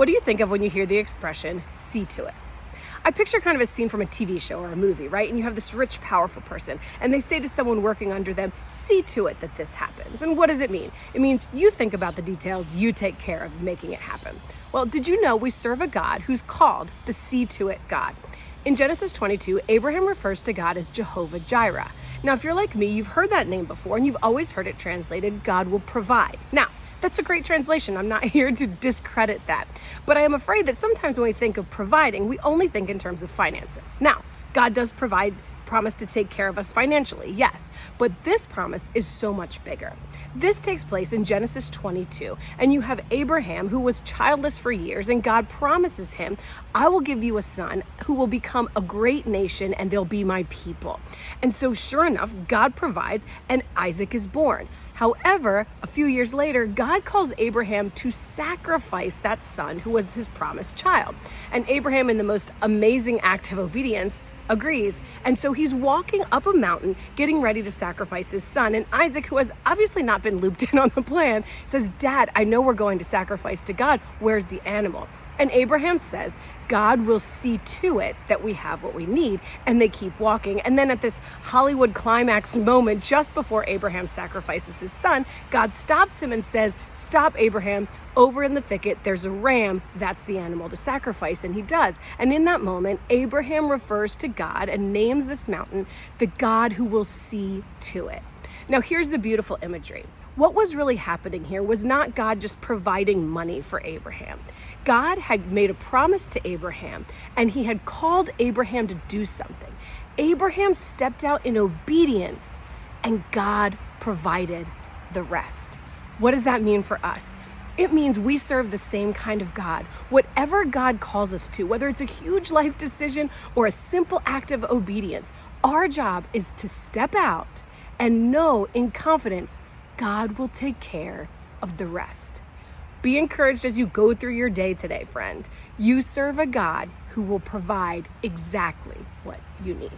What do you think of when you hear the expression, see to it? I picture kind of a scene from a TV show or a movie, right? And you have this rich, powerful person, and they say to someone working under them, see to it that this happens. And what does it mean? It means you think about the details, you take care of making it happen. Well, did you know we serve a God who's called the see to it God? In Genesis 22, Abraham refers to God as Jehovah Jireh. Now, if you're like me, you've heard that name before, and you've always heard it translated, God will provide. Now, that's a great translation. I'm not here to discredit that. But I am afraid that sometimes when we think of providing, we only think in terms of finances. Now, God does promise to take care of us financially, yes. But this promise is so much bigger. This takes place in Genesis 22, and you have Abraham, who was childless for years, and God promises him, I will give you a son who will become a great nation, and they'll be my people. And so sure enough, God provides, and Isaac is born. However, a few years later, God calls Abraham to sacrifice that son who was his promised child. And Abraham, in the most amazing act of obedience, agrees. And so he's walking up a mountain, getting ready to sacrifice his son. And Isaac, who has obviously not been looped in on the plan, says, Dad, I know we're going to sacrifice to God. Where's the animal? And Abraham says, God will see to it that we have what we need. And they keep walking. And then at this Hollywood climax moment, just before Abraham sacrifices his son, God stops him and says, stop, Abraham. Over in the thicket, there's a ram. That's the animal to sacrifice. And he does. And in that moment, Abraham refers to God and names this mountain the God who will see to it. Now, here's the beautiful imagery. What was really happening here was not God just providing money for Abraham. God had made a promise to Abraham, and he had called Abraham to do something. Abraham stepped out in obedience, and God provided the rest. What does that mean for us? It means we serve the same kind of God. Whatever God calls us to, whether it's a huge life decision or a simple act of obedience, our job is to step out and know in confidence God will take care of the rest. Be encouraged as you go through your day today, friend. You serve a God who will provide exactly what you need.